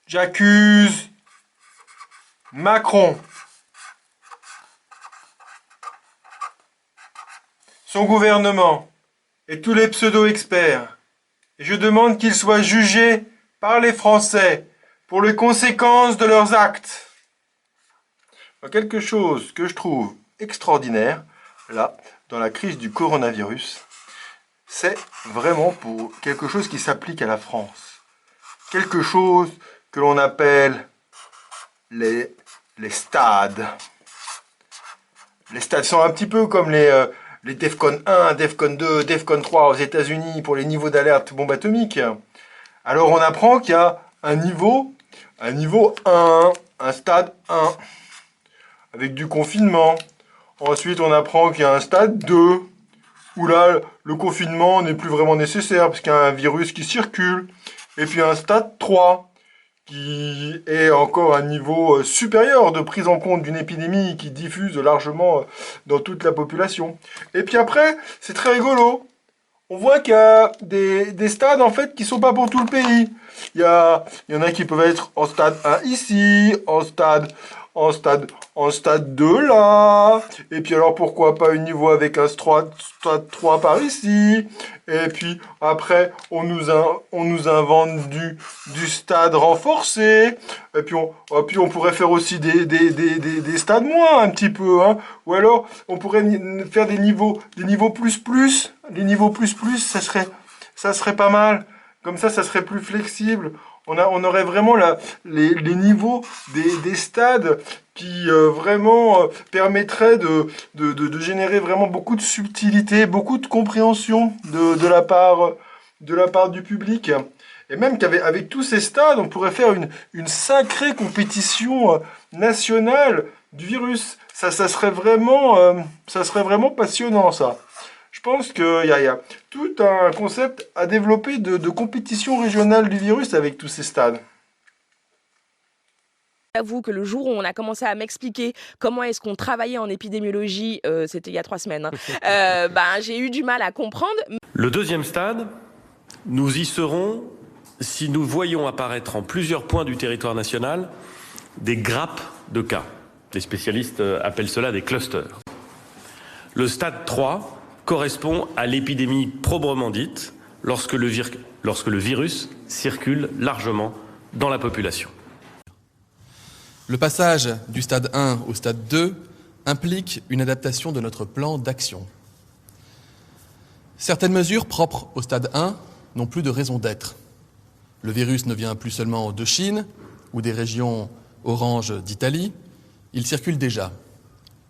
J'accuse Macron, son gouvernement et tous les pseudo-experts. Et je demande qu'ils soient jugés par les Français pour les conséquences de leurs actes. Quelque chose que je trouve extraordinaire, là, dans la crise du coronavirus, c'est vraiment pour quelque chose qui s'applique à la France. Quelque chose que l'on appelle les stades. Les stades sont un petit peu comme les DEFCON 1, DEFCON 2, DEFCON 3 aux États-Unis pour les niveaux d'alerte bombe atomique. Alors on apprend qu'il y a un niveau 1, un stade 1, avec du confinement. Ensuite on apprend qu'il y a un stade 2, où là le confinement n'est plus vraiment nécessaire parce qu'il y a un virus qui circule. Et puis un stade 3, qui est encore un niveau supérieur de prise en compte d'une épidémie qui diffuse largement dans toute la population. Et puis après, c'est très rigolo. On voit qu'il y a des stades en fait qui sont pas pour tout le pays. Il y en a qui peuvent être en stade 1 ici, en stade 2 là. Et puis alors pourquoi pas un niveau avec un stade 3 par ici. Et puis après on nous a vendu du stade renforcé. Et puis on pourrait faire aussi des stades moins un petit peu. Hein. Ou alors on pourrait faire des niveaux plus. Les niveaux plus, ça serait pas mal. Comme ça serait plus flexible. On aurait vraiment les niveaux des stades qui vraiment permettraient de générer vraiment beaucoup de subtilité, beaucoup de compréhension de la part du public. Et même qu'avec tous ces stades, on pourrait faire une sacrée compétition nationale du virus. Ça serait vraiment passionnant, ça. Je pense qu'il y a tout un concept à développer de compétition régionale du virus avec tous ces stades. J'avoue que le jour où on a commencé à m'expliquer comment est-ce qu'on travaillait en épidémiologie, c'était il y a 3 semaines, j'ai eu du mal à comprendre. Le deuxième stade, nous y serons si nous voyons apparaître en plusieurs points du territoire national des grappes de cas. Les spécialistes appellent cela des clusters. Le stade 3 correspond à l'épidémie proprement dite lorsque le virus circule largement dans la population. Le passage du stade 1 au stade 2 implique une adaptation de notre plan d'action. Certaines mesures propres au stade 1 n'ont plus de raison d'être. Le virus ne vient plus seulement de Chine ou des régions orange d'Italie, il circule déjà.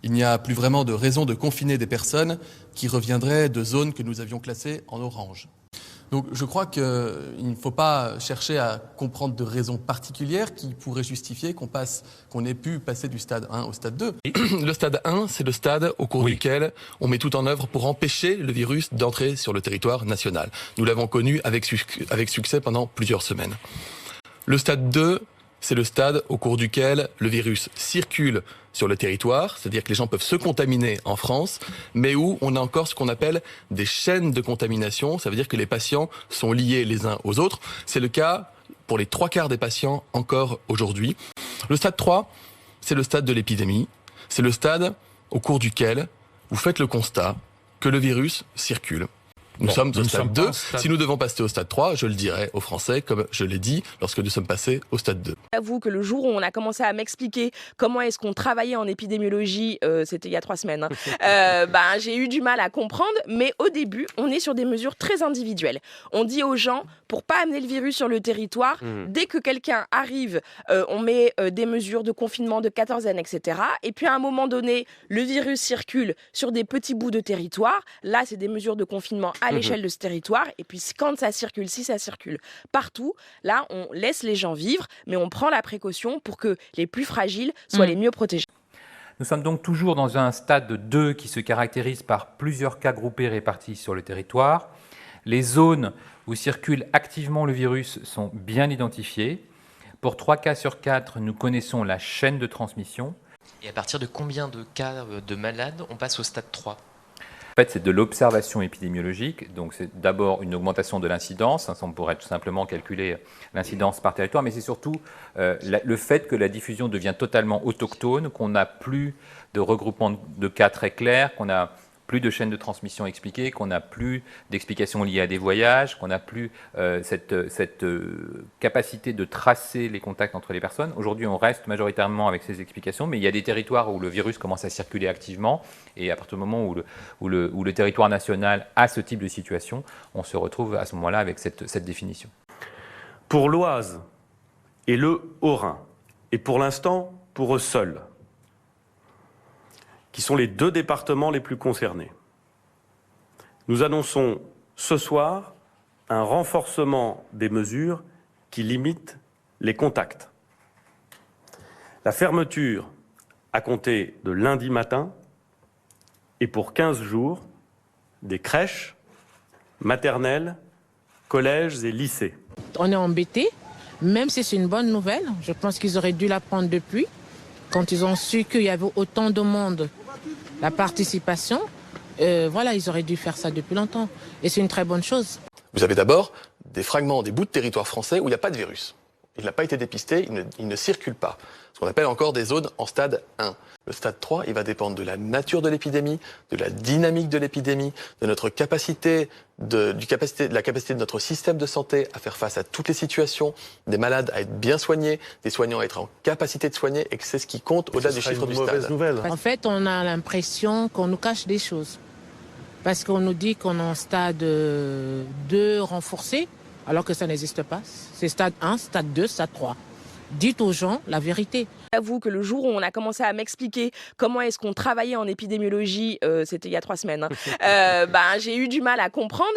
Il n'y a plus vraiment de raison de confiner des personnes qui reviendraient de zones que nous avions classées en orange. Donc je crois qu'il ne faut pas chercher à comprendre de raisons particulières qui pourraient justifier qu'on ait pu passer du stade 1 au stade 2. Le stade 1, c'est le stade au cours duquel on met tout en œuvre pour empêcher le virus d'entrer sur le territoire national. Nous l'avons connu avec succès pendant plusieurs semaines. Le stade 2, c'est le stade au cours duquel le virus circule sur le territoire, c'est-à-dire que les gens peuvent se contaminer en France, mais où on a encore ce qu'on appelle des chaînes de contamination, ça veut dire que les patients sont liés les uns aux autres. C'est le cas pour les 3/4 des patients encore aujourd'hui. Le stade 3, c'est le stade de l'épidémie, c'est le stade au cours duquel vous faites le constat que le virus circule. Nous sommes au stade 2. Si nous devons passer au stade 3, je le dirai aux Français, comme je l'ai dit lorsque nous sommes passés au stade 2. J'avoue que le jour où on a commencé à m'expliquer comment est-ce qu'on travaillait en épidémiologie, c'était il y a 3 semaines, j'ai eu du mal à comprendre. Mais au début, on est sur des mesures très individuelles. On dit aux gens, pour pas amener le virus sur le territoire, dès que quelqu'un arrive, on met des mesures de confinement, de quatorzaine, etc. Et puis à un moment donné, le virus circule sur des petits bouts de territoire. Là, c'est des mesures de confinement à l'échelle de ce territoire. Et puis quand ça circule, si ça circule partout, là, on laisse les gens vivre, mais on prend la précaution pour que les plus fragiles soient les mieux protégés. Nous sommes donc toujours dans un stade 2 qui se caractérise par plusieurs cas groupés répartis sur le territoire. Les zones où circule activement le virus sont bien identifiées. Pour 3 cas sur 4, nous connaissons la chaîne de transmission. Et à partir de combien de cas de malades on passe au stade 3 ? En fait, c'est de l'observation épidémiologique. Donc, c'est d'abord une augmentation de l'incidence. On pourrait tout simplement calculer l'incidence par territoire, mais c'est surtout le fait que la diffusion devient totalement autochtone, qu'on n'a plus de regroupement de cas très clairs, qu'on n'a plus de chaînes de transmission expliquées, qu'on n'a plus d'explications liées à des voyages, qu'on n'a plus cette capacité de tracer les contacts entre les personnes. Aujourd'hui, on reste majoritairement avec ces explications, mais il y a des territoires où le virus commence à circuler activement, et à partir du moment où le territoire national a ce type de situation, on se retrouve à ce moment-là avec cette définition. Pour l'Oise et le Haut-Rhin, et pour l'instant pour eux seuls, qui sont les 2 départements les plus concernés, nous annonçons ce soir un renforcement des mesures qui limitent les contacts. La fermeture à compter de lundi matin et pour 15 jours des crèches, maternelles, collèges et lycées. On est embêtés, même si c'est une bonne nouvelle. Je pense qu'ils auraient dû la prendre depuis, quand ils ont su qu'il y avait autant de monde. La participation, voilà, ils auraient dû faire ça depuis longtemps. Et c'est une très bonne chose. Vous avez d'abord des fragments, des bouts de territoire français où il n'y a pas de virus. Il n'a pas été dépisté, il ne circule pas. Ce qu'on appelle encore des zones en stade 1. Le stade 3, il va dépendre de la nature de l'épidémie, de la dynamique de l'épidémie, de notre capacité, de la capacité de notre système de santé à faire face à toutes les situations, des malades à être bien soignés, des soignants à être en capacité de soigner, et que c'est ce qui compte au-delà du chiffre du stade. En fait, on a l'impression qu'on nous cache des choses. Parce qu'on nous dit qu'on est en stade 2 renforcé, alors que ça n'existe pas. C'est stade 1, stade 2, stade 3. Dites aux gens la vérité. J'avoue que le jour où on a commencé à m'expliquer comment est-ce qu'on travaillait en épidémiologie, c'était il y a 3 semaines, j'ai eu du mal à comprendre,